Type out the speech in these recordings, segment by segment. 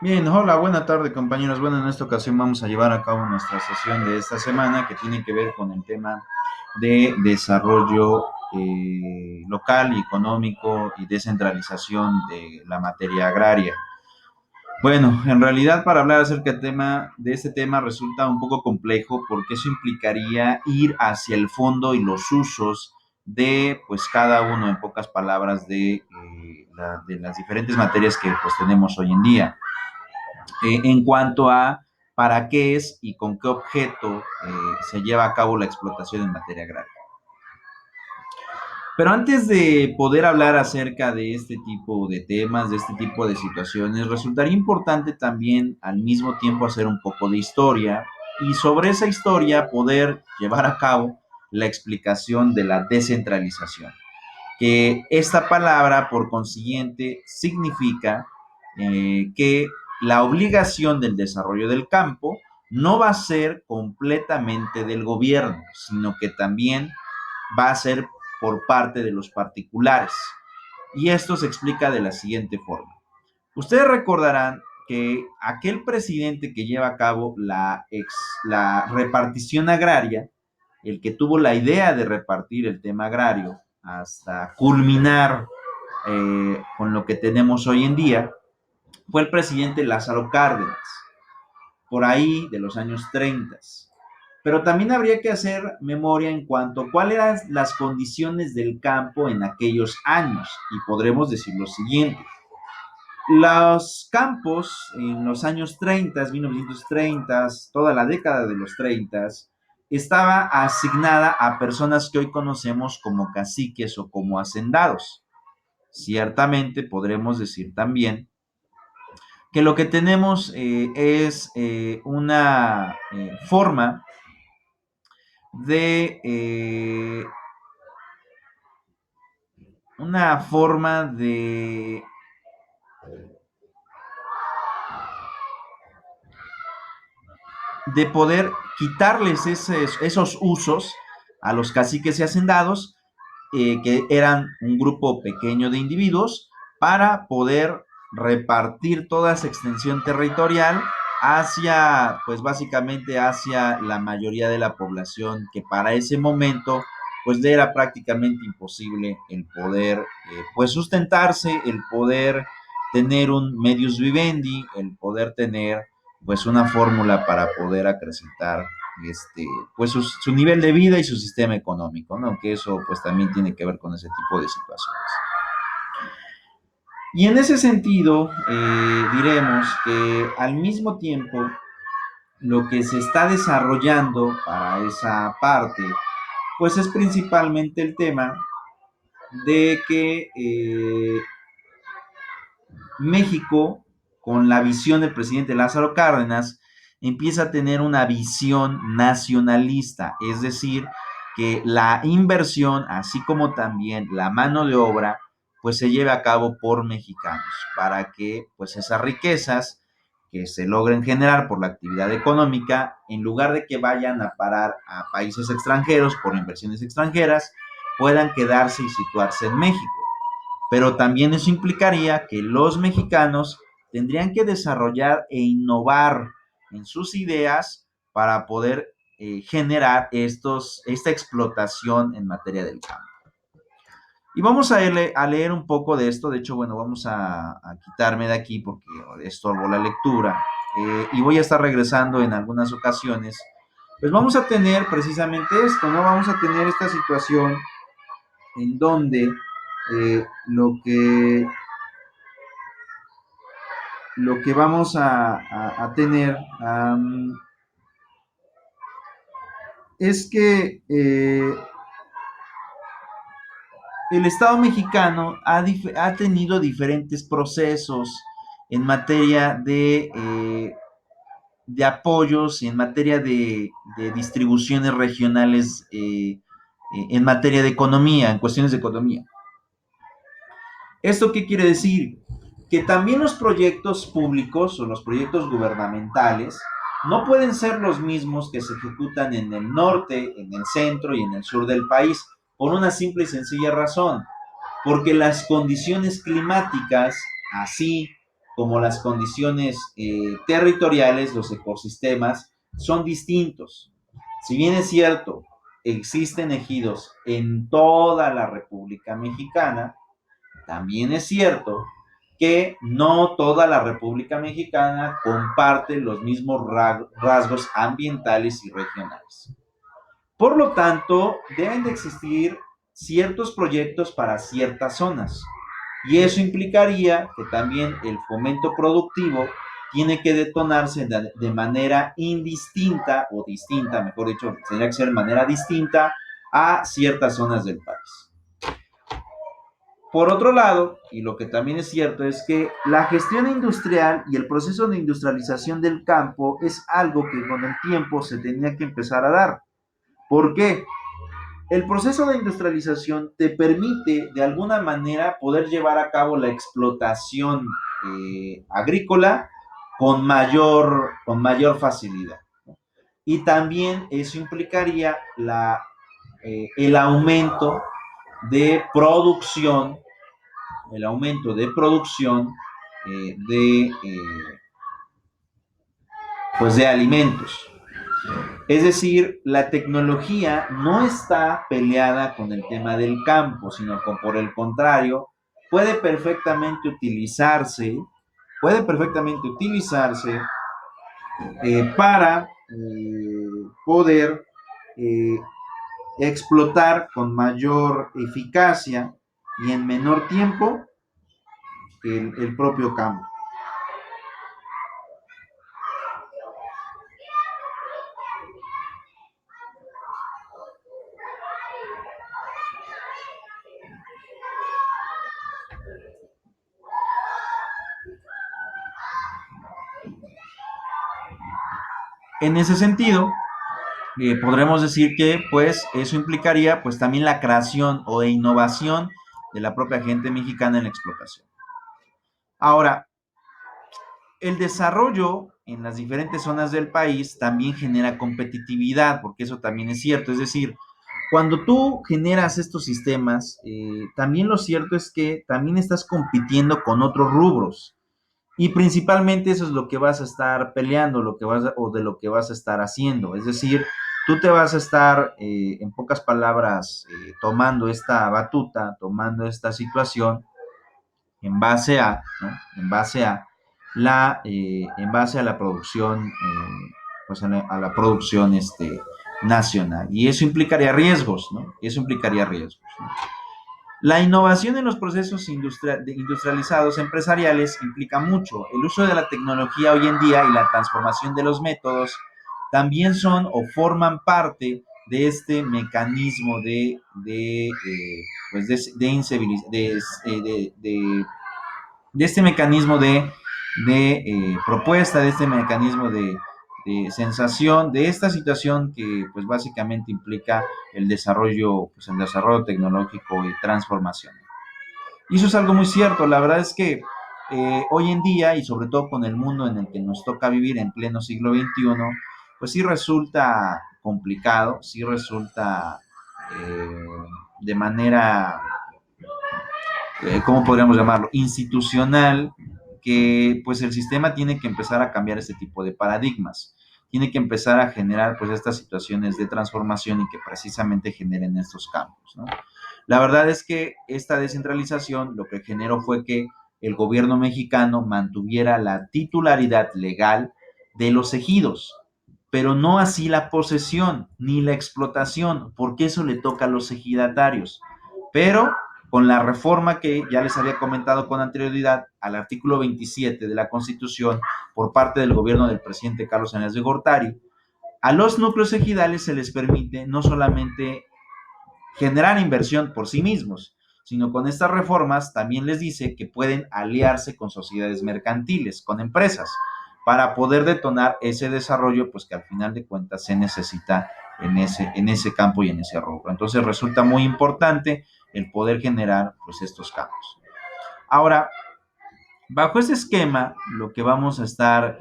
Bien, hola, buena tarde compañeros. Bueno, en esta ocasión vamos a llevar a cabo nuestra sesión de esta semana que tiene que ver con el tema de desarrollo local y económico y descentralización de la materia agraria. Bueno, en realidad para hablar acerca de este tema resulta un poco complejo porque eso implicaría ir hacia el fondo y los usos de pues cada uno, en pocas palabras, de las diferentes materias que pues tenemos hoy en día en cuanto a para qué es y con qué objeto se lleva a cabo la explotación en materia agraria. Pero antes de poder hablar acerca de este tipo de temas, de este tipo de situaciones, resultaría importante también al mismo tiempo hacer un poco de historia y sobre esa historia poder llevar a cabo la explicación de la descentralización. Que esta palabra, por consiguiente, significa que la obligación del desarrollo del campo no va a ser completamente del gobierno, sino que también va a ser por parte de los particulares. Y esto se explica de la siguiente forma. Ustedes recordarán que aquel presidente que lleva a cabo la repartición agraria, el que tuvo la idea de repartir el tema agrario hasta culminar con lo que tenemos hoy en día, fue el presidente Lázaro Cárdenas, por ahí de los años 30. Pero también habría que hacer memoria en cuanto a cuáles eran las condiciones del campo en aquellos años. Y podremos decir lo siguiente. Los campos en los años 30, 1930, toda la década de los 30, estaba asignada a personas que hoy conocemos como caciques o como hacendados. Ciertamente podremos decir también que lo que tenemos es forma de una forma de poder quitarles esos usos a los caciques y hacendados, que eran un grupo pequeño de individuos, para poder repartir toda esa extensión territorial hacia, pues básicamente hacia la mayoría de la población, que para ese momento pues le era prácticamente imposible el poder pues sustentarse, el poder tener un medius vivendi, el poder tener pues una fórmula para poder acrecentar pues su nivel de vida y su sistema económico, ¿no? Que eso pues también tiene que ver con ese tipo de situaciones. Y en ese sentido, diremos que al mismo tiempo lo que se está desarrollando para esa parte, pues es principalmente el tema de que México, con la visión del presidente Lázaro Cárdenas, empieza a tener una visión nacionalista, es decir, que la inversión, así como también la mano de obra, pues se lleve a cabo por mexicanos, para que pues esas riquezas que se logren generar por la actividad económica, en lugar de que vayan a parar a países extranjeros por inversiones extranjeras, puedan quedarse y situarse en México. Pero también eso implicaría que los mexicanos tendrían que desarrollar e innovar en sus ideas para poder generar esta explotación en materia del campo. Y vamos a leer un poco de esto. De hecho, bueno, vamos a quitarme de aquí porque estorbo la lectura. Y voy a estar regresando en algunas ocasiones. Pues vamos a tener precisamente esto, ¿no? Vamos a tener esta situación en donde eh, lo que lo que vamos a tener es que el Estado mexicano ha tenido diferentes procesos en materia de apoyos, en materia de distribuciones regionales, en materia de economía, en cuestiones de economía. ¿Esto qué quiere decir? Que también los proyectos públicos o los proyectos gubernamentales no pueden ser los mismos que se ejecutan en el norte, en el centro y en el sur del país, por una simple y sencilla razón, porque las condiciones climáticas, así como las condiciones territoriales, los ecosistemas, son distintos. Si bien es cierto, existen ejidos en toda la República Mexicana, también es cierto que no toda la República Mexicana comparte los mismos rasgos ambientales y regionales. Por lo tanto, deben de existir ciertos proyectos para ciertas zonas. Y eso implicaría que también el fomento productivo tiene que detonarse de manera indistinta o distinta, mejor dicho, tendría que ser de manera distinta a ciertas zonas del país. Por otro lado, y lo que también es cierto, es que la gestión industrial y el proceso de industrialización del campo es algo que con el tiempo se tenía que empezar a dar. ¿Por qué? El proceso de industrialización te permite de alguna manera poder llevar a cabo la explotación agrícola con mayor facilidad. Y también eso implicaría el aumento de producción, el aumento de producción pues de alimentos. Es decir, la tecnología no está peleada con el tema del campo, sino que por el contrario, puede perfectamente utilizarse, puede perfectamente utilizarse para poder eh, explotar con mayor eficacia y en menor tiempo el propio campo. En ese sentido, podremos decir que pues eso implicaría pues también la creación o innovación de la propia gente mexicana en la explotación. Ahora, el desarrollo en las diferentes zonas del país también genera competitividad, porque eso también es cierto. Es decir, cuando tú generas estos sistemas, también lo cierto es que también estás compitiendo con otros rubros. Y principalmente eso es lo que vas a estar peleando, o de lo que vas a estar haciendo. Es decir, tú te vas a estar, en pocas palabras, tomando esta batuta, tomando esta situación en base a, ¿no? En base a la producción, pues a la producción nacional. Y eso implicaría riesgos, ¿no? Eso implicaría riesgos, ¿no? La innovación en los procesos industrializados empresariales implica mucho. El uso de la tecnología hoy en día y la transformación de los métodos también son o forman parte de este mecanismo pues de este mecanismo de propuesta, de este mecanismo de sensación, de esta situación que pues básicamente implica pues, el desarrollo tecnológico y transformación. Y eso es algo muy cierto. La verdad es que hoy en día, y sobre todo con el mundo en el que nos toca vivir en pleno siglo XXI, pues sí resulta complicado, sí resulta eh, de manera, ¿cómo podríamos llamarlo? Institucional, que pues el sistema tiene que empezar a cambiar este tipo de paradigmas. Tiene que empezar a generar pues estas situaciones de transformación y que precisamente generen estos cambios, ¿no? La verdad es que esta descentralización lo que generó fue que el gobierno mexicano mantuviera la titularidad legal de los ejidos, pero no así la posesión ni la explotación, porque eso le toca a los ejidatarios. Pero con la reforma que ya les había comentado con anterioridad al artículo 27 de la Constitución por parte del gobierno del presidente Carlos Salinas de Gortari, a los núcleos ejidales se les permite no solamente generar inversión por sí mismos, sino con estas reformas también les dice que pueden aliarse con sociedades mercantiles, con empresas, para poder detonar ese desarrollo, pues que al final de cuentas se necesita en ese campo y en ese rubro. Entonces resulta muy importante el poder generar pues estos campos. Ahora, bajo este esquema, lo que vamos a estar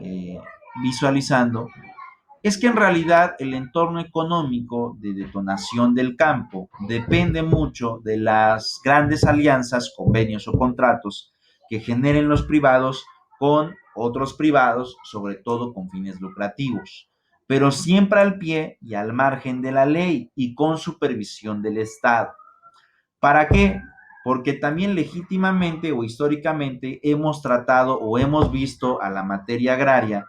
visualizando es que en realidad el entorno económico de detonación del campo depende mucho de las grandes alianzas, convenios o contratos que generen los privados con otros privados, sobre todo con fines lucrativos, pero siempre al pie y al margen de la ley y con supervisión del Estado. ¿Para qué? Porque también legítimamente o históricamente hemos tratado o hemos visto a la materia agraria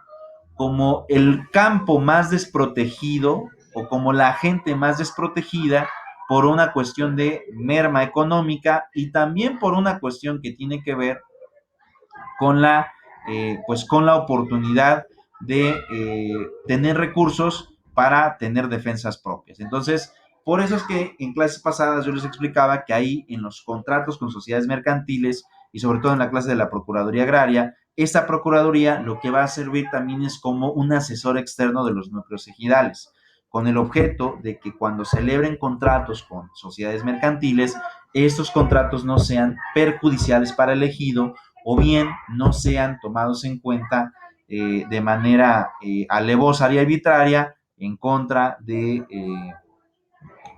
como el campo más desprotegido o como la gente más desprotegida por una cuestión de merma económica y también por una cuestión que tiene que ver con pues con la oportunidad de tener recursos para tener defensas propias. Entonces, por eso es que en clases pasadas yo les explicaba que ahí en los contratos con sociedades mercantiles y sobre todo en la clase de la Procuraduría Agraria, esta Procuraduría lo que va a servir también es como un asesor externo de los núcleos ejidales, con el objeto de que cuando celebren contratos con sociedades mercantiles, estos contratos no sean perjudiciales para el ejido o bien no sean tomados en cuenta de manera alevosa y arbitraria en contra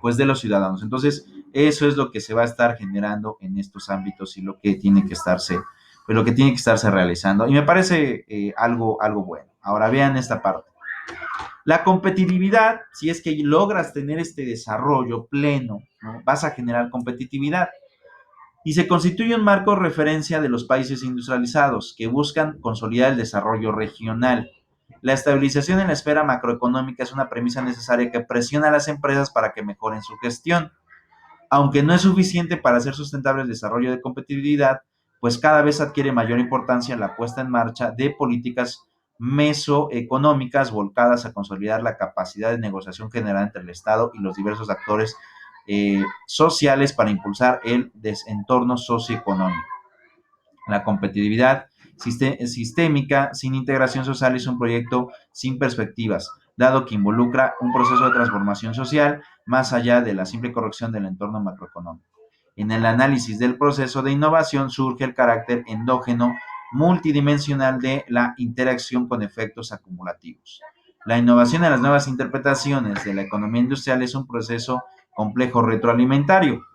pues de los ciudadanos. Entonces, eso es lo que se va a estar generando en estos ámbitos y lo que tiene que estarse, pues lo que tiene que estarse realizando. Y me parece algo bueno. Ahora vean esta parte. La competitividad, si es que logras tener este desarrollo pleno, ¿no? Vas a generar competitividad y se constituye un marco de referencia de los países industrializados que buscan consolidar el desarrollo regional. La estabilización en la esfera macroeconómica es una premisa necesaria que presiona a las empresas para que mejoren su gestión. Aunque no es suficiente para hacer sustentable el desarrollo de competitividad, pues cada vez adquiere mayor importancia la puesta en marcha de políticas mesoeconómicas volcadas a consolidar la capacidad de negociación general entre el Estado y los diversos actores sociales para impulsar el desentorno socioeconómico. La competitividad sistémica sin integración social es un proyecto sin perspectivas, dado que involucra un proceso de transformación social más allá de la simple corrección del entorno macroeconómico. En el análisis del proceso de innovación surge el carácter endógeno multidimensional de la interacción con efectos acumulativos. La innovación en las nuevas interpretaciones de la economía industrial es un proceso complejo retroalimentario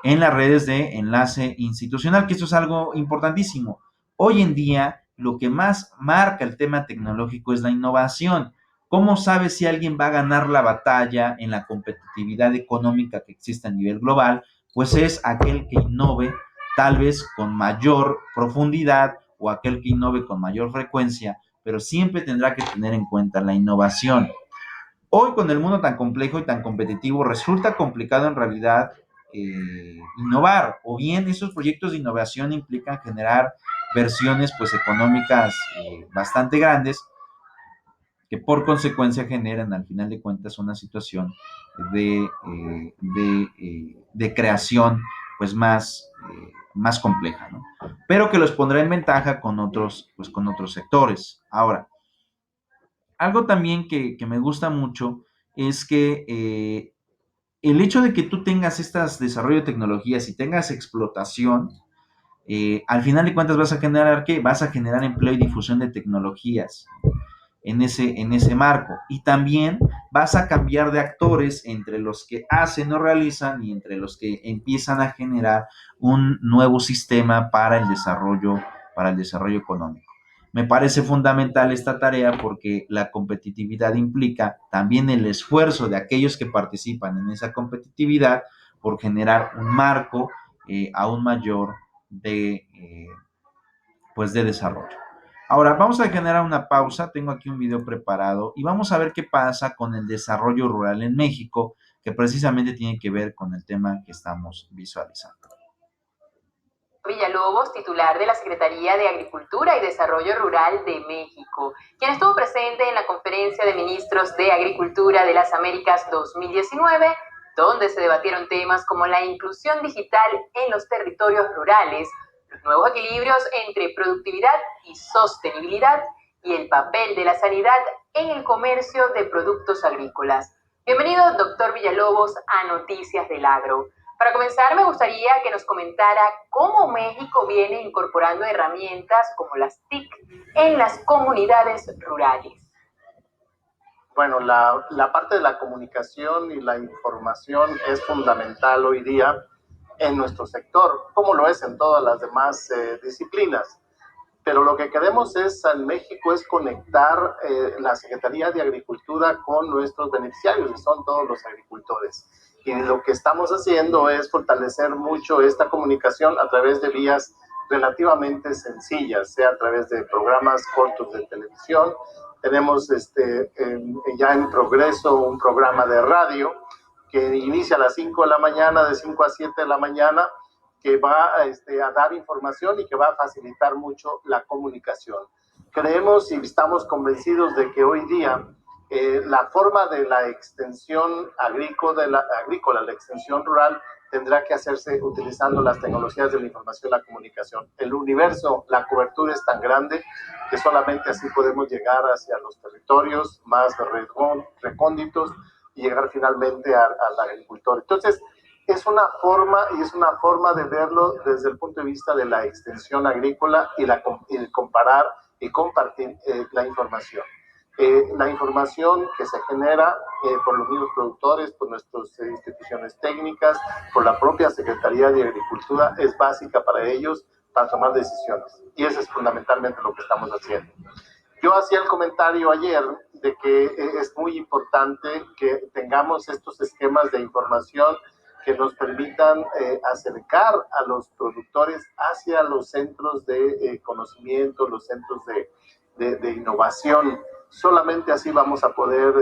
en las redes de enlace institucional, que esto es algo importantísimo. Hoy en día, lo que más marca el tema tecnológico es la innovación. ¿Cómo sabes si alguien va a ganar la batalla en la competitividad económica que existe a nivel global? Pues es aquel que innove tal vez con mayor profundidad o aquel que innove con mayor frecuencia, pero siempre tendrá que tener en cuenta la innovación. Hoy con el mundo tan complejo y tan competitivo resulta complicado en realidad innovar, o bien esos proyectos de innovación implican generar versiones pues económicas bastante grandes que por consecuencia generan al final de cuentas una situación de creación pues más compleja, ¿no? Pero que los pondrá en ventaja pues, con otros sectores. Ahora, algo también que me gusta mucho es que el hecho de que tú tengas estas desarrollo de tecnologías y tengas explotación, al final de cuentas vas a generar ¿qué? Vas a generar empleo y difusión de tecnologías en ese marco. Y también vas a cambiar de actores entre los que hacen o realizan y entre los que empiezan a generar un nuevo sistema para el desarrollo económico. Me parece fundamental esta tarea porque la competitividad implica también el esfuerzo de aquellos que participan en esa competitividad por generar un marco aún mayor pues de desarrollo. Ahora, vamos a generar una pausa. Tengo aquí un video preparado y vamos a ver qué pasa con el desarrollo rural en México, que precisamente tiene que ver con el tema que estamos visualizando. Villalobos, titular de la Secretaría de Agricultura y Desarrollo Rural de México, quien estuvo presente en la Conferencia de Ministros de Agricultura de las Américas 2019, donde se debatieron temas como la inclusión digital en los territorios rurales, los nuevos equilibrios entre productividad y sostenibilidad y el papel de la sanidad en el comercio de productos agrícolas. Bienvenido, doctor Villalobos, a Noticias del Agro. Para comenzar, me gustaría que nos comentara cómo México viene incorporando herramientas como las TIC en las comunidades rurales. Bueno, la parte de la comunicación y la información es fundamental hoy día en nuestro sector, como lo es en todas las demás disciplinas. Pero lo que queremos en México es conectar la Secretaría de Agricultura con nuestros beneficiarios, que son todos los agricultores. Y lo que estamos haciendo es fortalecer mucho esta comunicación a través de vías relativamente sencillas, sea a través de programas cortos de televisión. Tenemos ya en progreso un programa de radio que inicia a las 5 de la mañana, de 5 a 7 de la mañana, que va a dar información y que va a facilitar mucho la comunicación. Creemos y estamos convencidos de que hoy día la forma de la extensión agrícola, la extensión rural, tendrá que hacerse utilizando las tecnologías de la información y la comunicación. El universo, la cobertura es tan grande que solamente así podemos llegar hacia los territorios más recónditos y llegar finalmente al agricultor. Entonces, es una forma de verlo desde el punto de vista de la extensión agrícola y el comparar y compartir la información. La información que se genera por los mismos productores, por nuestras instituciones técnicas, por la propia Secretaría de Agricultura, es básica para ellos para tomar decisiones. Y eso es fundamentalmente lo que estamos haciendo. Yo hacía el comentario ayer de que es muy importante que tengamos estos esquemas de información que nos permitan acercar a los productores hacia los centros de conocimiento, los centros de innovación. Solamente así vamos a poder,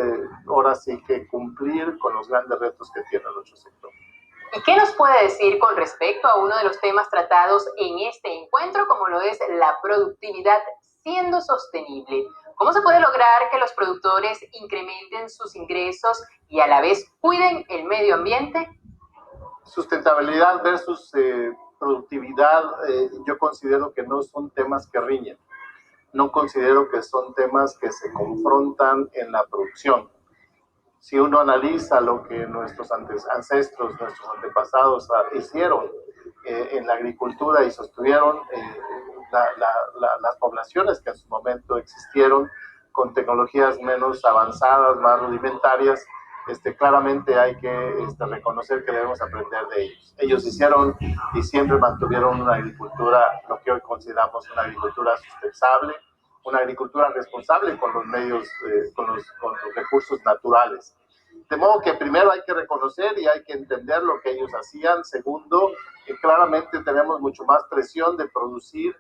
ahora sí que cumplir con los grandes retos que tiene nuestro sector. ¿Y qué nos puede decir con respecto a uno de los temas tratados en este encuentro, como lo es la productividad siendo sostenible? ¿Cómo se puede lograr que los productores incrementen sus ingresos y a la vez cuiden el medio ambiente? Sustentabilidad versus productividad, yo considero que no son temas que riñen. No considero que son temas que se confrontan en la producción. Si uno analiza lo que nuestros ancestros, nuestros antepasados hicieron en la agricultura y sostuvieron las poblaciones que en su momento existieron con tecnologías menos avanzadas, más rudimentarias, claramente hay que reconocer que debemos aprender de ellos. Ellos hicieron y siempre mantuvieron una agricultura, lo que hoy consideramos una agricultura sustentable, una agricultura responsable con los medios, con los recursos naturales. De modo que primero hay que reconocer y hay que entender lo que ellos hacían. Segundo, claramente tenemos mucho más presión de producir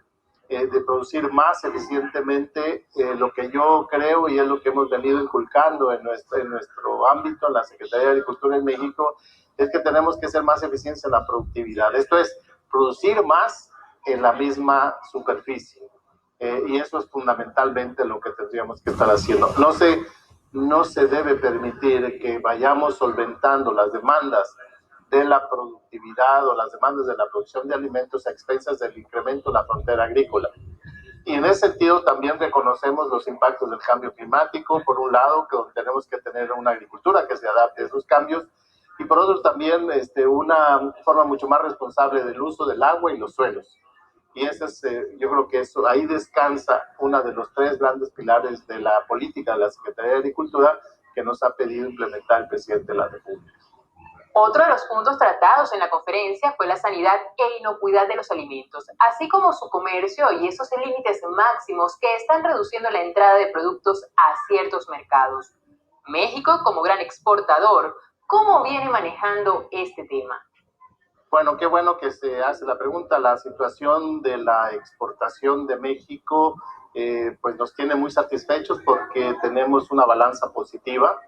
más eficientemente. Lo que yo creo y es lo que hemos venido inculcando en nuestro ámbito, en la Secretaría de Agricultura en México, es que tenemos que ser más eficientes en la productividad. Esto es, producir más en la misma superficie. Y eso es fundamentalmente lo que tendríamos que estar haciendo. No se debe permitir que vayamos solventando las demandas de la productividad o las demandas de la producción de alimentos a expensas del incremento de la frontera agrícola. Y en ese sentido también reconocemos los impactos del cambio climático, por un lado, que tenemos que tener una agricultura que se adapte a esos cambios, y por otro también una forma mucho más responsable del uso del agua y los suelos. Y ese es, yo creo que ahí descansa uno de los tres grandes pilares de la política de la Secretaría de Agricultura que nos ha pedido implementar el presidente de la República. Otro de los puntos tratados en la conferencia fue la sanidad e inocuidad de los alimentos, así como su comercio y esos límites máximos que están reduciendo la entrada de productos a ciertos mercados. México, como gran exportador, ¿cómo viene manejando este tema? Bueno, qué bueno que se hace la pregunta. La situación de la exportación de México pues nos tiene muy satisfechos porque tenemos una balanza positiva,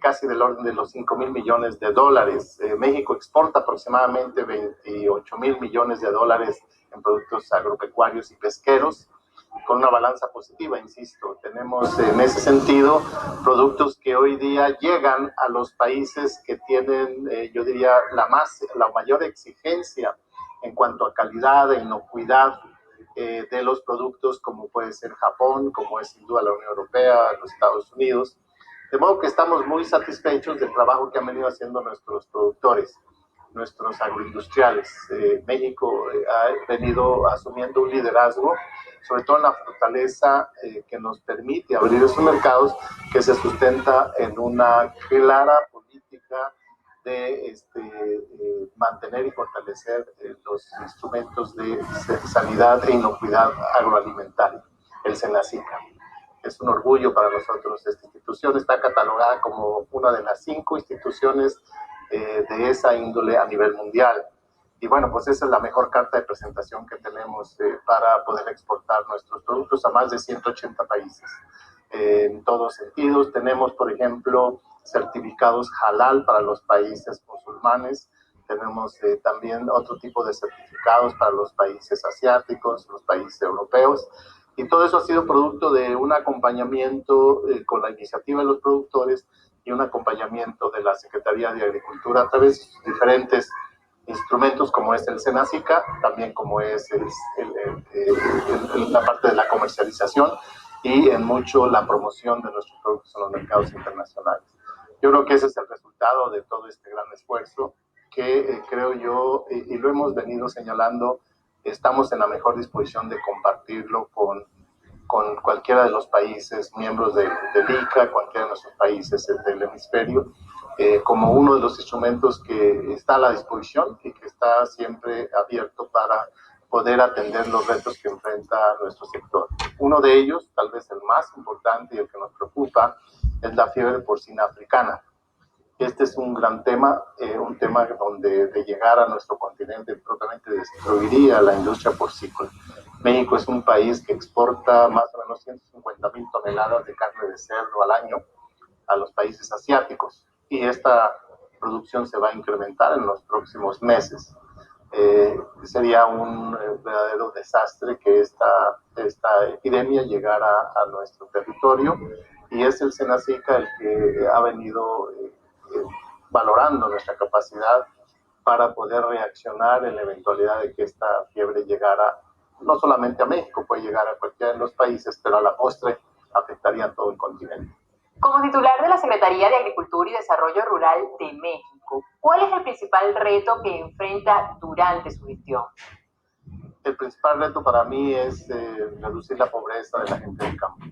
casi del orden de los 5,000 millones de dólares. México exporta aproximadamente 28,000 millones de dólares en productos agropecuarios y pesqueros, con una balanza positiva, insisto. Tenemos en ese sentido productos que hoy día llegan a los países que tienen, yo diría, la mayor exigencia en cuanto a calidad e inocuidad de los productos, como puede ser Japón, como es sin duda la Unión Europea, los Estados Unidos. De modo que estamos muy satisfechos del trabajo que han venido haciendo nuestros productores, nuestros agroindustriales. México ha venido asumiendo un liderazgo, sobre todo en la fortaleza que nos permite abrir esos mercados, que se sustenta en una clara política de mantener y fortalecer los instrumentos de sanidad e inocuidad agroalimentaria, el SENASICA. Es un orgullo para nosotros. Esta institución está catalogada como una de las 5 instituciones de esa índole a nivel mundial. Y bueno, pues esa es la mejor carta de presentación que tenemos para poder exportar nuestros productos a más de 180 países. En todos sentidos, tenemos, por ejemplo, certificados halal para los países musulmanes, tenemos también otro tipo de certificados para los países asiáticos, los países europeos, y todo eso ha sido producto de un acompañamiento con la iniciativa de los productores y un acompañamiento de la Secretaría de Agricultura a través de sus diferentes instrumentos como es el SENASICA, también como es la parte de la comercialización y en mucho la promoción de nuestros productos en los mercados internacionales. Yo creo que ese es el resultado de todo este gran esfuerzo que creo yo, y lo hemos venido señalando, estamos en la mejor disposición de compartirlo con cualquiera de los países miembros del ICA, cualquiera de nuestros países del hemisferio, como uno de los instrumentos que está a la disposición y que está siempre abierto para poder atender los retos que enfrenta nuestro sector. Uno de ellos, tal vez el más importante y el que nos preocupa, es la fiebre porcina africana. Este es un gran tema, un tema donde de llegar a nuestro continente propiamente destruiría la industria porcícola. México es un país que exporta más o menos 150,000 toneladas de carne de cerdo al año a los países asiáticos y esta producción se va a incrementar en los próximos meses. Sería un verdadero desastre que esta epidemia llegara a nuestro territorio y es el SENASICA el que ha venido valorando nuestra capacidad para poder reaccionar en la eventualidad de que esta fiebre llegara no solamente a México, puede llegar a cualquiera de los países, pero a la postre afectaría a todo el continente. Como titular de la Secretaría de Agricultura y Desarrollo Rural de México, ¿cuál es el principal reto que enfrenta durante su gestión? El principal reto para mí es reducir la pobreza de la gente del campo.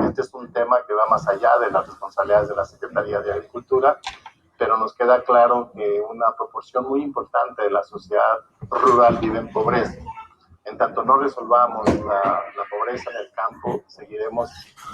Este es un tema que va más allá de las responsabilidades de la Secretaría de Agricultura, pero nos queda claro que una proporción muy importante de la sociedad rural vive en pobreza. En tanto no resolvamos la pobreza en el campo, seguiremos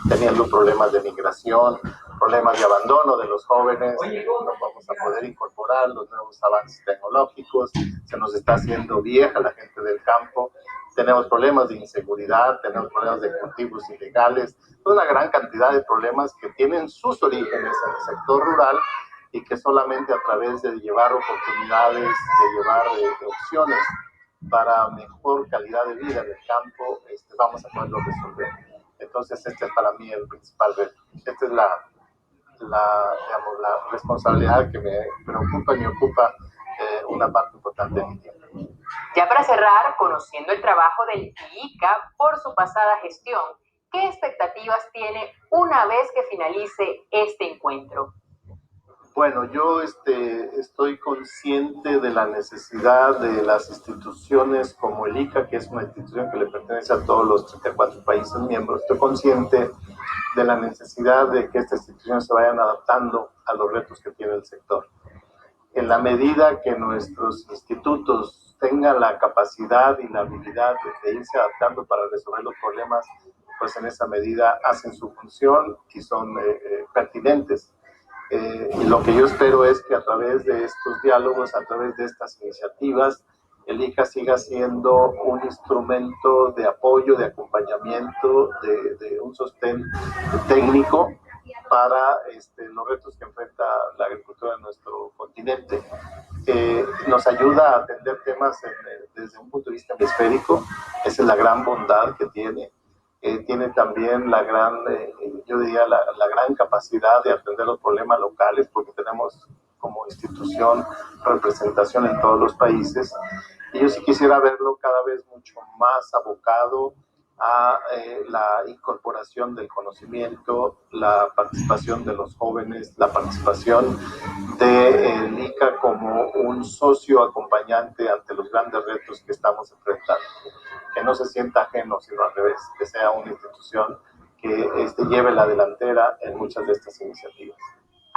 teniendo problemas de migración, problemas de abandono de los jóvenes, no vamos a poder incorporar los nuevos avances tecnológicos, se nos está haciendo vieja la gente del campo, tenemos problemas de inseguridad, tenemos problemas de cultivos ilegales, una gran cantidad de problemas que tienen sus orígenes en el sector rural y que solamente a través de llevar oportunidades, de llevar opciones para mejor calidad de vida en el campo, vamos a poderlo resolver. Entonces, este es para mí el principal reto. Esta es la responsabilidad que me preocupa y me ocupa una parte importante de mi tiempo. Ya para cerrar, conociendo el trabajo del ICA por su pasada gestión, ¿qué expectativas tiene una vez que finalice este encuentro? Bueno, yo estoy consciente de la necesidad de las instituciones como el ICA, que es una institución que le pertenece a todos los 34 países miembros. Estoy consciente de la necesidad de que estas instituciones se vayan adaptando a los retos que tiene el sector. En la medida que nuestros institutos tengan la capacidad y la habilidad de irse adaptando para resolver los problemas, pues en esa medida hacen su función y son pertinentes. Y lo que yo espero es que a través de estos diálogos, a través de estas iniciativas, el ICA siga siendo un instrumento de apoyo, de acompañamiento, de un sostén técnico para los retos que enfrenta la agricultura en nuestro continente. Nos ayuda a atender temas desde un punto de vista hemisférico, esa es la gran bondad que tiene. Tiene también la gran, yo diría, la gran capacidad de atender los problemas locales, porque tenemos como institución representación en todos los países. Y yo sí quisiera verlo cada vez mucho más abocado a la incorporación del conocimiento, la participación de los jóvenes, la participación del ICA como un socio acompañante ante los grandes retos que estamos enfrentando. Que no se sienta ajeno, sino al revés, que sea una institución que lleve la delantera en muchas de estas iniciativas.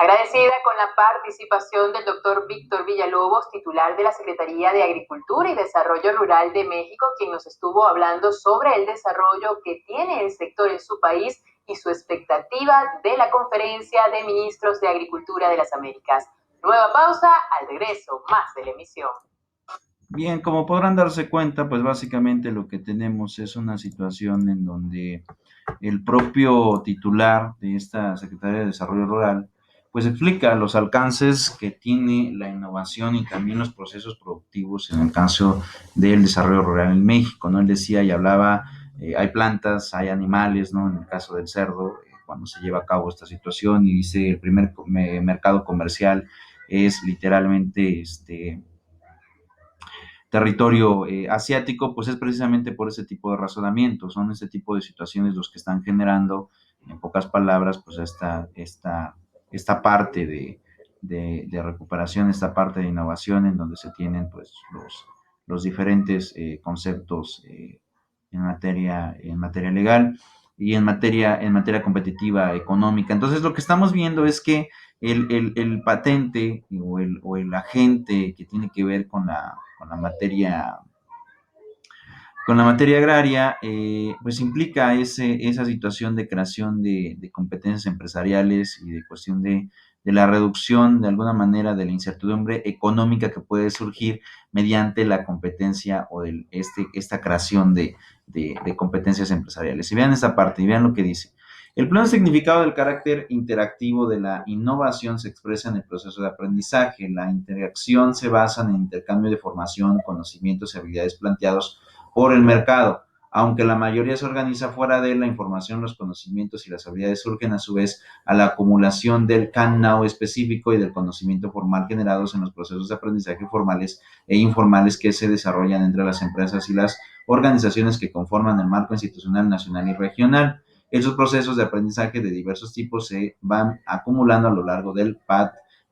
Agradecida con la participación del doctor Víctor Villalobos, titular de la Secretaría de Agricultura y Desarrollo Rural de México, quien nos estuvo hablando sobre el desarrollo que tiene el sector en su país y su expectativa de la Conferencia de Ministros de Agricultura de las Américas. Nueva pausa, al regreso, más de la emisión. Bien, como podrán darse cuenta, pues básicamente lo que tenemos es una situación en donde el propio titular de esta Secretaría de Desarrollo Rural pues explica los alcances que tiene la innovación y también los procesos productivos en el caso del desarrollo rural en México, ¿no? Él decía y hablaba, hay plantas, hay animales, ¿no? En el caso del cerdo, cuando se lleva a cabo esta situación y dice el primer mercado comercial es literalmente territorio asiático, pues es precisamente por ese tipo de razonamientos, son ese tipo de situaciones los que están generando, en pocas palabras, pues esta parte de recuperación, esta parte de innovación en donde se tienen pues los diferentes conceptos en materia legal y en materia competitiva económica. Entonces lo que estamos viendo es que el patente o el agente que tiene que ver con la materia agraria, pues implica esa situación de creación de competencias empresariales y de cuestión de la reducción de alguna manera de la incertidumbre económica que puede surgir mediante la competencia o esta creación de competencias empresariales. Y vean esta parte y vean lo que dice. El pleno significado del carácter interactivo de la innovación se expresa en el proceso de aprendizaje. La interacción se basa en el intercambio de formación, conocimientos y habilidades planteados por el mercado. Aunque la mayoría se organiza fuera de la información, los conocimientos y las habilidades surgen a su vez a la acumulación del know-how específico y del conocimiento formal generados en los procesos de aprendizaje formales e informales que se desarrollan entre las empresas y las organizaciones que conforman el marco institucional nacional y regional. Esos procesos de aprendizaje de diversos tipos se van acumulando a lo largo del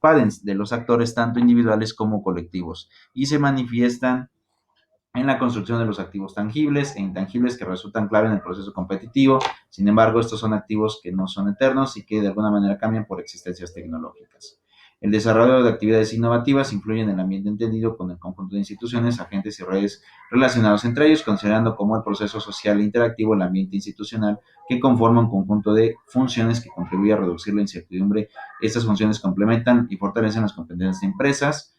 patterns de los actores, tanto individuales como colectivos, y se manifiestan en la construcción de los activos tangibles e intangibles que resultan clave en el proceso competitivo. Sin embargo, estos son activos que no son eternos y que de alguna manera cambian por existencias tecnológicas. El desarrollo de actividades innovativas influye en el ambiente entendido con el conjunto de instituciones, agentes y redes relacionados entre ellos, considerando como el proceso social e interactivo el ambiente institucional que conforma un conjunto de funciones que contribuye a reducir la incertidumbre. Estas funciones complementan y fortalecen las competencias de empresas,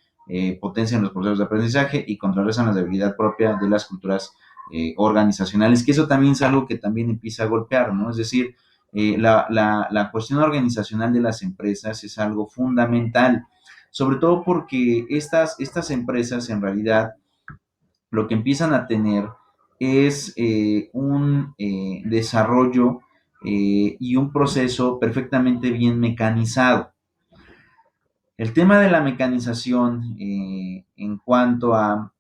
potencian los procesos de aprendizaje y contrarrestan la debilidad propia de las culturas organizacionales, que eso también es algo que también empieza a golpear, ¿no? Es decir, la cuestión organizacional de las empresas es algo fundamental, sobre todo porque estas empresas en realidad lo que empiezan a tener es un desarrollo y un proceso perfectamente bien mecanizado. El tema de la mecanización eh, en cuanto a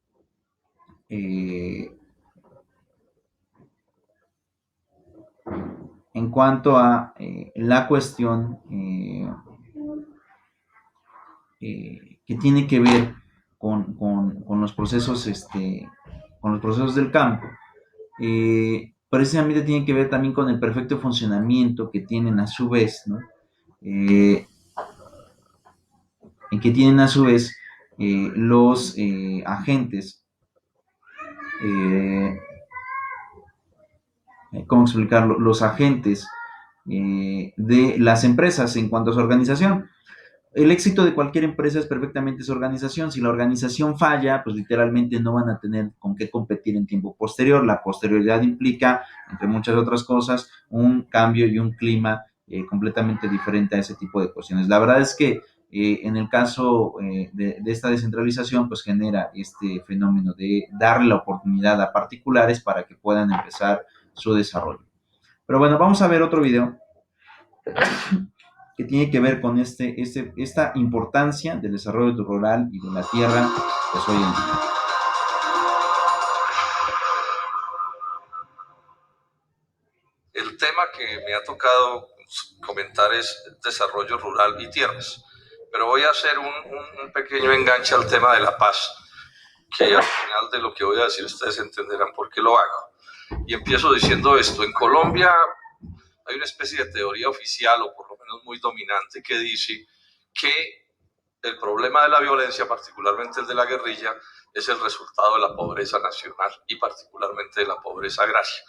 la cuestión que tiene que ver con los procesos, con los procesos del campo, precisamente tiene que ver también con el perfecto funcionamiento que tienen a su vez, ¿no? En que tienen a su vez los agentes, ¿cómo explicarlo? Los agentes de las empresas en cuanto a su organización. El éxito de cualquier empresa es perfectamente su organización. Si la organización falla, pues literalmente no van a tener con qué competir en tiempo posterior. La posterioridad implica, entre muchas otras cosas, un cambio y un clima completamente diferente a ese tipo de cuestiones. La verdad es que en el caso de esta descentralización, pues genera este fenómeno de darle la oportunidad a particulares para que puedan empezar su desarrollo. Pero bueno, vamos a ver otro video que tiene que ver con esta importancia del desarrollo rural y de la tierra, pues hoy en día. El tema que me ha tocado comentar es desarrollo rural y tierras, pero voy a hacer un pequeño enganche al tema de la paz, que al final de lo que voy a decir ustedes entenderán por qué lo hago. Y empiezo diciendo esto: en Colombia hay una especie de teoría oficial, o por lo menos muy dominante, que dice que el problema de la violencia, particularmente el de la guerrilla, es el resultado de la pobreza nacional y particularmente de la pobreza agraria.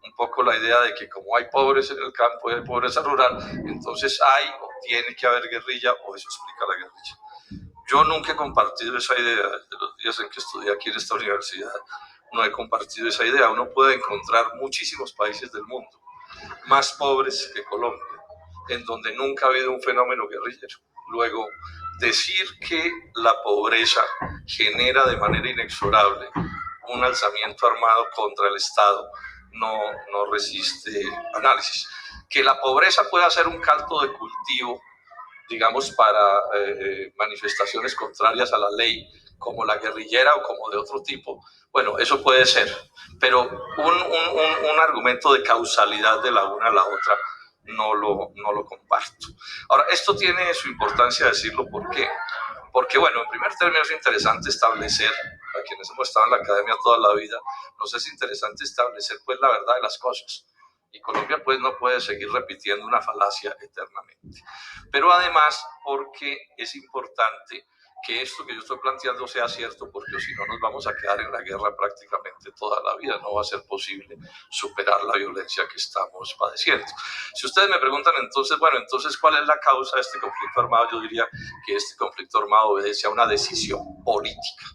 Un poco la idea de que como hay pobres en el campo y hay pobreza rural, entonces hay o tiene que haber guerrilla o eso explica la guerrilla. Yo nunca he compartido esa idea, desde los días en que estudié aquí en esta universidad, no he compartido esa idea. Uno puede encontrar muchísimos países del mundo más pobres que Colombia, en donde nunca ha habido un fenómeno guerrillero. Luego, decir que la pobreza genera de manera inexorable un alzamiento armado contra el Estado no resiste análisis. Que la pobreza pueda ser un caldo de cultivo, digamos, para manifestaciones contrarias a la ley, como la guerrillera o como de otro tipo, bueno, eso puede ser, pero un argumento de causalidad de la una a la otra no lo comparto. Ahora, esto tiene su importancia decirlo, ¿por qué? Porque, bueno, en primer término es interesante establecer, a quienes hemos estado en la academia toda la vida, nos es interesante establecer, pues, la verdad de las cosas. Y Colombia, pues, no puede seguir repitiendo una falacia eternamente. Pero además, porque es importante que esto que yo estoy planteando sea cierto, porque si no nos vamos a quedar en la guerra prácticamente toda la vida, no va a ser posible superar la violencia que estamos padeciendo. Si ustedes me preguntan entonces, bueno, entonces ¿cuál es la causa de este conflicto armado? Yo diría que este conflicto armado obedece a una decisión política.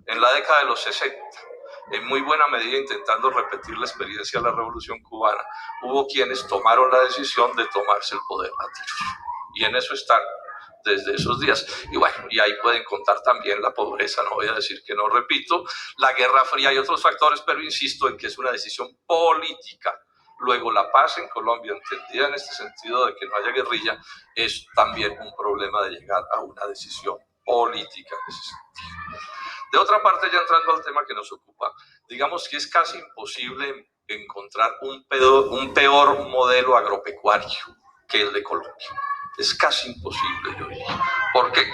En la década de los 60, en muy buena medida intentando repetir la experiencia de la Revolución Cubana, hubo quienes tomaron la decisión de tomarse el poder a tiros. Y en eso están desde esos días. Y bueno, y ahí pueden contar también la pobreza, no voy a decir que no, repito, la Guerra Fría y otros factores, pero insisto en que es una decisión política. Luego, la paz en Colombia, entendida en este sentido de que no haya guerrilla, es también un problema de llegar a una decisión política en ese sentido. De otra parte, ya entrando al tema que nos ocupa, digamos que es casi imposible encontrar un peor modelo agropecuario que el de Colombia. Es casi imposible, yo diría. ¿Por qué?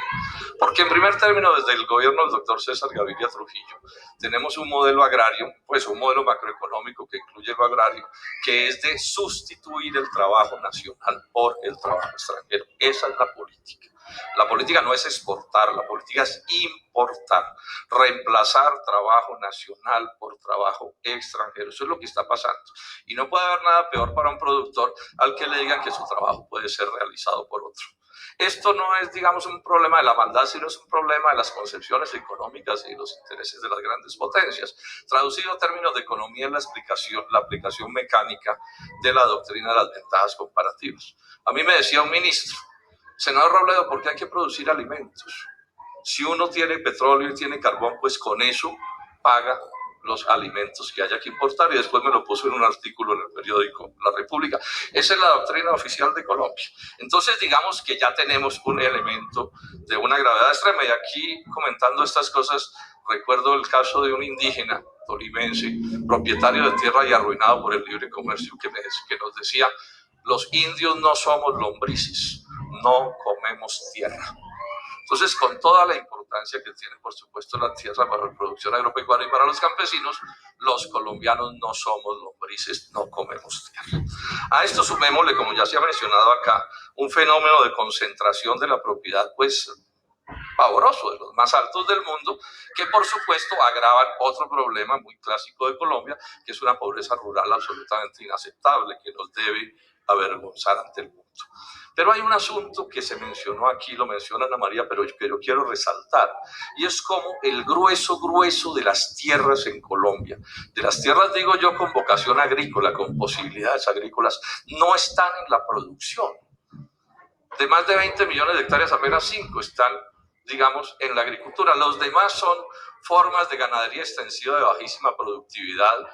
Porque en primer término, desde el gobierno del doctor César Gaviria Trujillo, tenemos un modelo agrario, pues un modelo macroeconómico que incluye lo agrario, que es de sustituir el trabajo nacional por el trabajo extranjero. Esa es la política. La política no es exportar, la política es importar, reemplazar trabajo nacional por trabajo extranjero. Eso es lo que está pasando. Y no puede haber nada peor para un productor al que le digan que su trabajo puede ser realizado por otro. Esto no es, digamos, un problema de la maldad, sino es un problema de las concepciones económicas y los intereses de las grandes potencias. Traducido a términos de economía, la aplicación mecánica de la doctrina de las ventajas comparativas. A mí me decía un ministro, senador Robledo, ¿por qué hay que producir alimentos? Si uno tiene petróleo y tiene carbón, pues con eso paga los alimentos que haya que importar, y después me lo puso en un artículo en el periódico La República. Esa es la doctrina oficial de Colombia. Entonces, digamos que ya tenemos un elemento de una gravedad extrema, y aquí comentando estas cosas, recuerdo el caso de un indígena tolimense, propietario de tierra y arruinado por el libre comercio, que nos decía: los indios no somos lombrices, no comemos tierra. Entonces, con toda la importancia que tiene, por supuesto, la tierra para la producción agropecuaria y para los campesinos, los colombianos no somos lombrices, no comemos tierra. A esto sumémosle, como ya se ha mencionado acá, un fenómeno de concentración de la propiedad, pues, pavoroso, de los más altos del mundo, que por supuesto agravan otro problema muy clásico de Colombia, que es una pobreza rural absolutamente inaceptable, que nos debe avergonzar ante el mundo. Pero hay un asunto que se mencionó aquí, lo menciona Ana María, pero yo quiero resaltar, y es como el grueso de las tierras en Colombia, de las tierras, digo yo, con vocación agrícola, con posibilidades agrícolas, no están en la producción. De más de 20 millones de hectáreas, apenas 5 están, digamos, en la agricultura. Los demás son formas de ganadería extensiva de bajísima productividad,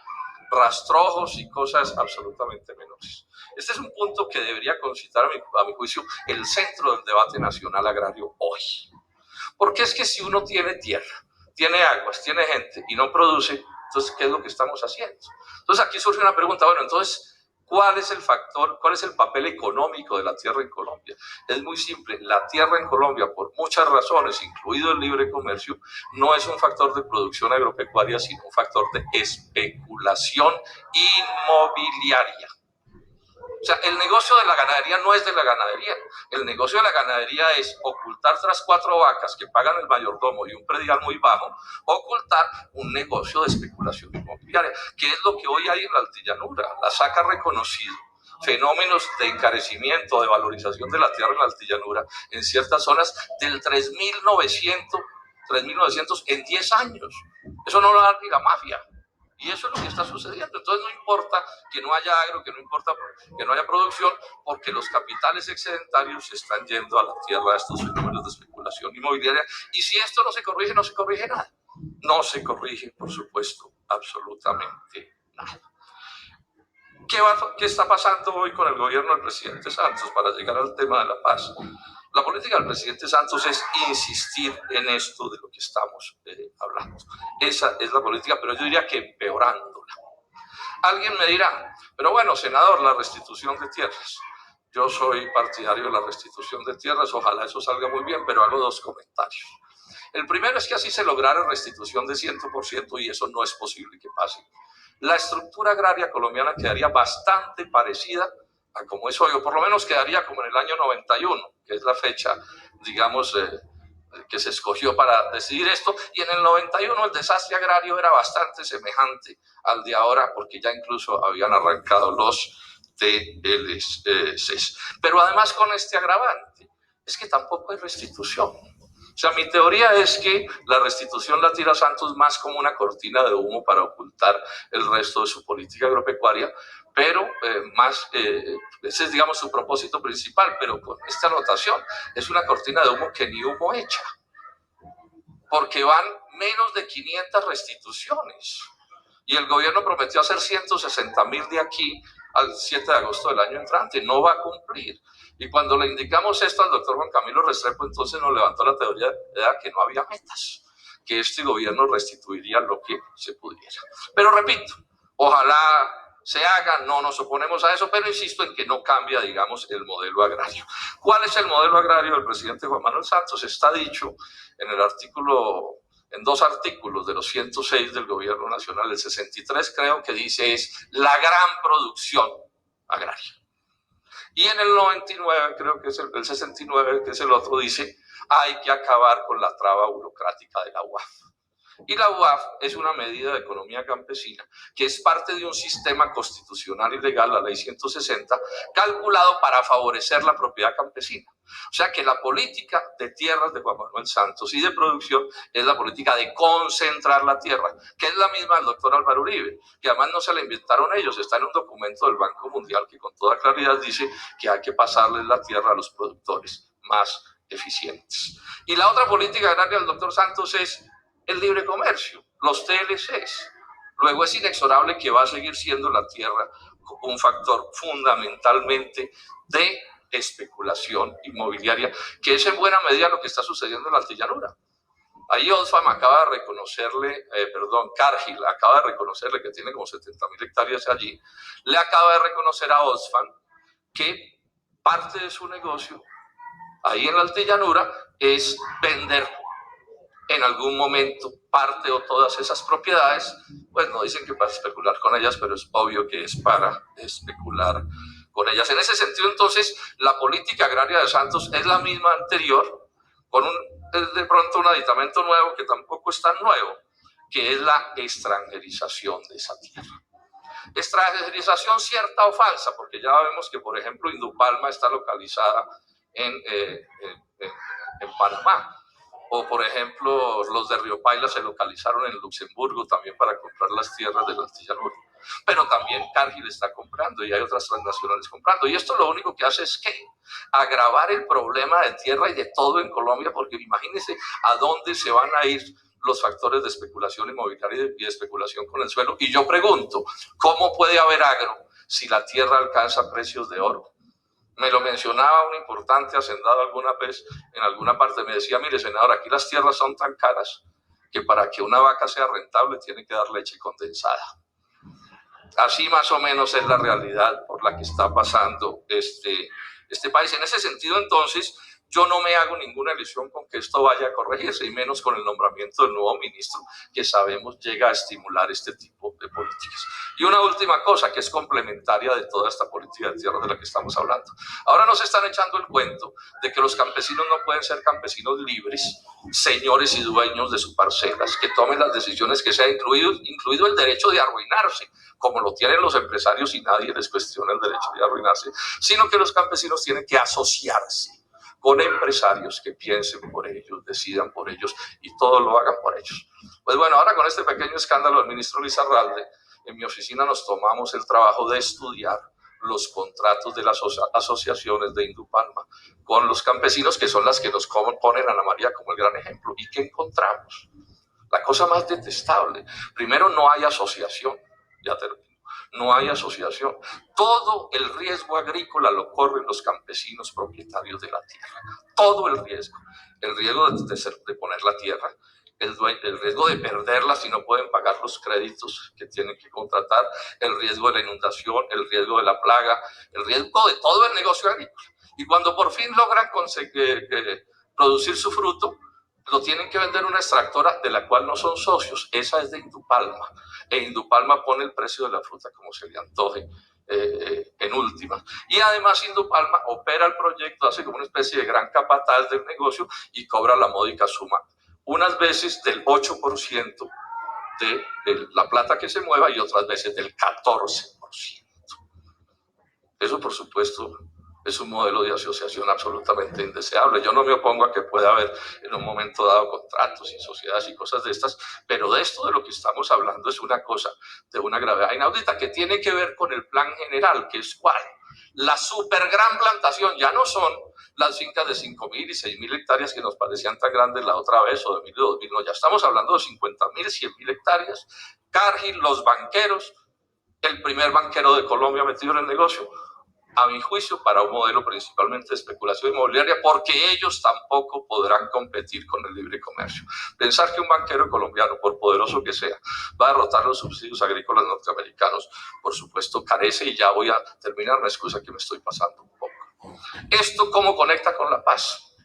rastrojos y cosas absolutamente menores. Este es un punto que debería concitar, a mi juicio, el centro del debate nacional agrario hoy. Porque es que si uno tiene tierra, tiene aguas, tiene gente y no produce, entonces, ¿qué es lo que estamos haciendo? Entonces, aquí surge una pregunta, bueno, entonces, ¿cuál es el factor, cuál es el papel económico de la tierra en Colombia? Es muy simple, la tierra en Colombia, por muchas razones, incluido el libre comercio, no es un factor de producción agropecuaria, sino un factor de especulación inmobiliaria. O sea, el negocio de la ganadería no es de la ganadería. El negocio de la ganadería es ocultar tras 4 vacas que pagan el mayordomo y un predial muy bajo, ocultar un negocio de especulación inmobiliaria, que es lo que hoy hay en la altillanura. La SAC ha reconocido fenómenos de encarecimiento, de valorización de la tierra en la altillanura, en ciertas zonas del 3.900 en 10 años. Eso no lo da ni la mafia. Y eso es lo que está sucediendo. Entonces no importa que no haya agro, que no importa que no haya producción, porque los capitales excedentarios se están yendo a la tierra a estos fenómenos de especulación inmobiliaria. Y si esto no se corrige, no se corrige nada. No se corrige, por supuesto, absolutamente nada. ¿Qué está pasando hoy con el gobierno del presidente Santos para llegar al tema de la paz? La política del presidente Santos es insistir en esto de lo que estamos hablando. Esa es la política, pero yo diría que empeorándola. Alguien me dirá, pero bueno, senador, la restitución de tierras. Yo soy partidario de la restitución de tierras, ojalá eso salga muy bien, pero hago 2 comentarios. El primero es que así se lograra restitución de 100% y eso no es posible que pase. La estructura agraria colombiana quedaría bastante parecida a como es hoy, o por lo menos quedaría como en el año 91, que es la fecha, digamos, que se escogió para decidir esto, y en el 91 el desastre agrario era bastante semejante al de ahora, porque ya incluso habían arrancado los TLCs. Pero además con este agravante, es que tampoco hay restitución. O sea, mi teoría es que la restitución la tira Santos más como una cortina de humo para ocultar el resto de su política agropecuaria, pero ese es, digamos, su propósito principal, pero con esta anotación es una cortina de humo que ni humo echa, porque van menos de 500 restituciones, y el gobierno prometió hacer 160.000 de aquí al 7 de agosto del año entrante, no va a cumplir. Y cuando le indicamos esto al doctor Juan Camilo Restrepo, entonces nos levantó la teoría de que no había metas, que este gobierno restituiría lo que se pudiera. Pero repito, ojalá se haga, no nos oponemos a eso, pero insisto en que no cambia, digamos, el modelo agrario. ¿Cuál es el modelo agrario del presidente Juan Manuel Santos? Está dicho en el artículo, en 2 artículos de los 106 del gobierno nacional, el 63 creo que dice es la gran producción agraria. Y en el 99, creo que es el 69, que es el otro, dice hay que acabar con la traba burocrática de la UAF. Y la UAF es una medida de economía campesina que es parte de un sistema constitucional y legal, la ley 160, calculado para favorecer la propiedad campesina. O sea que la política de tierras de Juan Manuel Santos y de producción es la política de concentrar la tierra, que es la misma del doctor Álvaro Uribe, que además no se la inventaron ellos, está en un documento del Banco Mundial que con toda claridad dice que hay que pasarles la tierra a los productores más eficientes. Y la otra política agraria del doctor Santos es el libre comercio, los TLCs. Luego es inexorable que va a seguir siendo la tierra un factor fundamentalmente de especulación inmobiliaria, que es en buena medida lo que está sucediendo en la altillanura. Ahí Oxfam acaba de reconocerle, Cargill acaba de reconocerle que tiene como 70.000 hectáreas allí, le acaba de reconocer a Oxfam que parte de su negocio ahí en la altillanura es vender en algún momento parte o todas esas propiedades, pues no dicen que para especular con ellas, pero es obvio que es para especular con ellas. En ese sentido, entonces, la política agraria de Santos es la misma anterior, con de pronto un aditamento nuevo que tampoco es tan nuevo, que es la extranjerización de esa tierra. Extranjerización cierta o falsa, porque ya vemos que, por ejemplo, Indupalma está localizada en Panamá. O, por ejemplo, los de Río Paila se localizaron en Luxemburgo también para comprar las tierras de la altillanura. Pero también Cargill está comprando y hay otras transnacionales comprando. Y esto lo único que hace es que agravar el problema de tierra y de todo en Colombia, porque imagínense a dónde se van a ir los factores de especulación inmobiliaria y de especulación con el suelo. Y yo pregunto, ¿cómo puede haber agro si la tierra alcanza precios de oro? Me lo mencionaba un importante hacendado alguna vez en alguna parte, me decía, mire senador, aquí las tierras son tan caras que para que una vaca sea rentable tiene que dar leche condensada. Así más o menos es la realidad por la que está pasando este país. En ese sentido, entonces, Yo no me hago ninguna ilusión con que esto vaya a corregirse, y menos con el nombramiento del nuevo ministro, que sabemos llega a estimular este tipo de políticas. Y una última cosa que es complementaria de toda esta política de tierra de la que estamos hablando. Ahora nos están echando el cuento de que los campesinos no pueden ser campesinos libres, señores y dueños de sus parcelas, que tomen las decisiones que sea, incluido el derecho de arruinarse, como lo tienen los empresarios y nadie les cuestiona el derecho de arruinarse, sino que los campesinos tienen que asociarse con empresarios que piensen por ellos, decidan por ellos y todo lo hagan por ellos. Pues bueno, ahora con este pequeño escándalo del ministro Lizarralde, en mi oficina nos tomamos el trabajo de estudiar los contratos de las asociaciones de Indupalma con los campesinos, que son las que nos ponen a Ana María como el gran ejemplo. ¿Y qué encontramos? La cosa más detestable. Primero, no hay asociación. Ya termino. No hay asociación. Todo el riesgo agrícola lo corren los campesinos propietarios de la tierra. Todo el riesgo. El riesgo de poner la tierra, el riesgo de perderla si no pueden pagar los créditos que tienen que contratar, el riesgo de la inundación, el riesgo de la plaga, el riesgo de todo el negocio agrícola. Y cuando por fin logran producir su fruto, lo tienen que vender una extractora de la cual no son socios. Esa es de Indupalma. E Indupalma pone el precio de la fruta como se le antoje en última. Y además Indupalma opera el proyecto, hace como una especie de gran capataz del negocio y cobra la módica suma, unas veces del 8% de la plata que se mueva y otras veces del 14%. Eso, por supuesto, es un modelo de asociación absolutamente indeseable. Yo no me opongo a que pueda haber en un momento dado contratos y sociedades y cosas de estas, pero de esto de lo que estamos hablando es una cosa de una gravedad inaudita que tiene que ver con el plan general, que es ¿cuál? La super gran plantación. Ya no son las fincas de 5.000 y 6.000 hectáreas que nos parecían tan grandes la otra vez, o de 1.000 y 2.000, no, ya estamos hablando de 50.000, 100.000 hectáreas. Cargill, los banqueros, el primer banquero de Colombia metido en el negocio, a mi juicio, para un modelo principalmente de especulación inmobiliaria, porque ellos tampoco podrán competir con el libre comercio. Pensar que un banquero colombiano, por poderoso que sea, va a derrotar los subsidios agrícolas norteamericanos, por supuesto, carece, y ya voy a terminar, una excusa que me estoy pasando un poco. ¿Esto cómo conecta con la paz?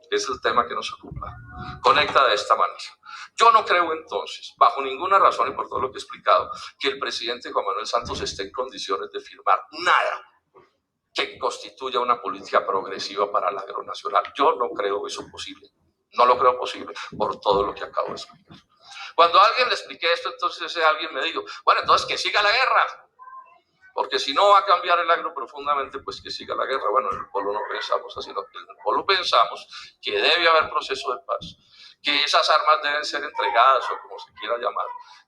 Es el tema que nos ocupa. Conecta de esta manera. Yo no creo entonces, bajo ninguna razón y por todo lo que he explicado, que el presidente Juan Manuel Santos esté en condiciones de firmar nada que constituya una política progresiva para el agro nacional. Yo no creo eso posible. No lo creo posible por todo lo que acabo de explicar. Cuando a alguien le expliqué esto, entonces ese alguien me dijo, bueno, entonces que siga la guerra, porque si no va a cambiar el agro profundamente, pues que siga la guerra. Bueno, en el Polo no pensamos así, no. En el Polo pensamos que debe haber proceso de paz, que esas armas deben ser entregadas, o como se quiera llamar,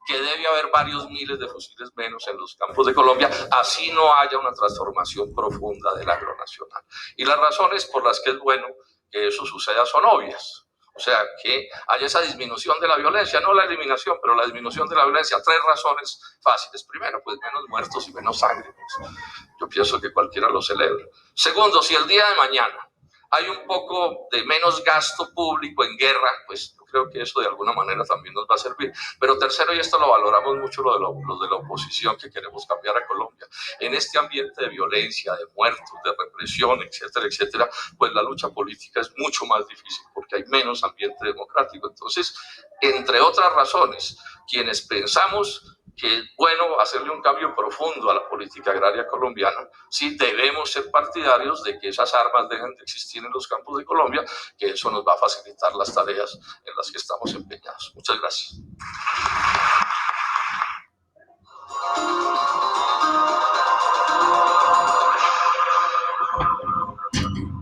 que debe haber varios miles de fusiles menos en los campos de Colombia, así no haya una transformación profunda del agro nacional. Y las razones por las que es bueno que eso suceda son obvias. O sea, que haya esa disminución de la violencia, no la eliminación, pero la disminución de la violencia. 3 razones fáciles. Primero, pues menos muertos y menos sangre. Pues, yo pienso que cualquiera lo celebra. Segundo, si el día de mañana hay un poco de menos gasto público en guerra, pues yo creo que eso de alguna manera también nos va a servir. Pero tercero, y esto lo valoramos mucho los de la oposición que queremos cambiar a Colombia, en este ambiente de violencia, de muertos, de represión, etcétera, etcétera, pues la lucha política es mucho más difícil porque hay menos ambiente democrático. Entonces, entre otras razones, quienes pensamos que es bueno hacerle un cambio profundo a la política agraria colombiana, sí debemos ser partidarios de que esas armas dejen de existir en los campos de Colombia, que eso nos va a facilitar las tareas en las que estamos empeñados. Muchas gracias.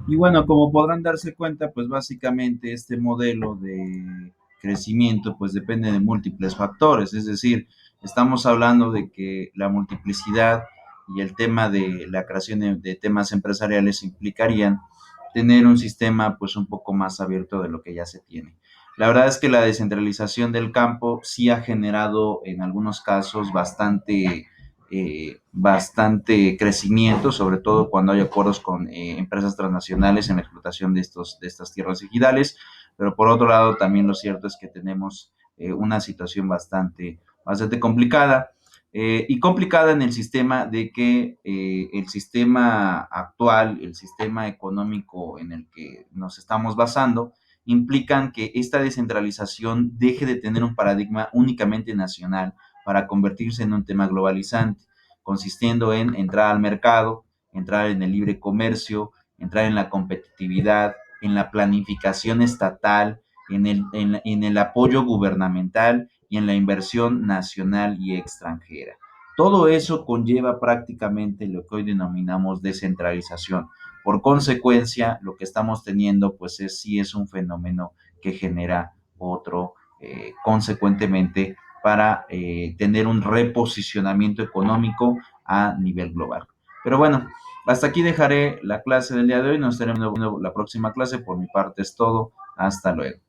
Y bueno, como podrán darse cuenta, pues básicamente este modelo de crecimiento pues depende de múltiples factores, es decir, estamos hablando de que la multiplicidad y el tema de la creación de temas empresariales implicarían tener un sistema pues un poco más abierto de lo que ya se tiene. La verdad es que la descentralización del campo sí ha generado en algunos casos bastante crecimiento, sobre todo cuando hay acuerdos con empresas transnacionales en la explotación de estas tierras ejidales, pero por otro lado también lo cierto es que tenemos una situación bastante complicada. y complicada en el sistema de que el sistema actual, el sistema económico en el que nos estamos basando, implican que esta descentralización deje de tener un paradigma únicamente nacional para convertirse en un tema globalizante, consistiendo en entrar al mercado, entrar en el libre comercio, entrar en la competitividad, en la planificación estatal, en el apoyo gubernamental y en la inversión nacional y extranjera. Todo eso conlleva prácticamente lo que hoy denominamos descentralización. Por consecuencia, lo que estamos teniendo, pues sí es un fenómeno que genera otro, consecuentemente, para tener un reposicionamiento económico a nivel global. Pero bueno, hasta aquí dejaré la clase del día de hoy. Nos estaremos viendo la próxima clase. Por mi parte es todo. Hasta luego.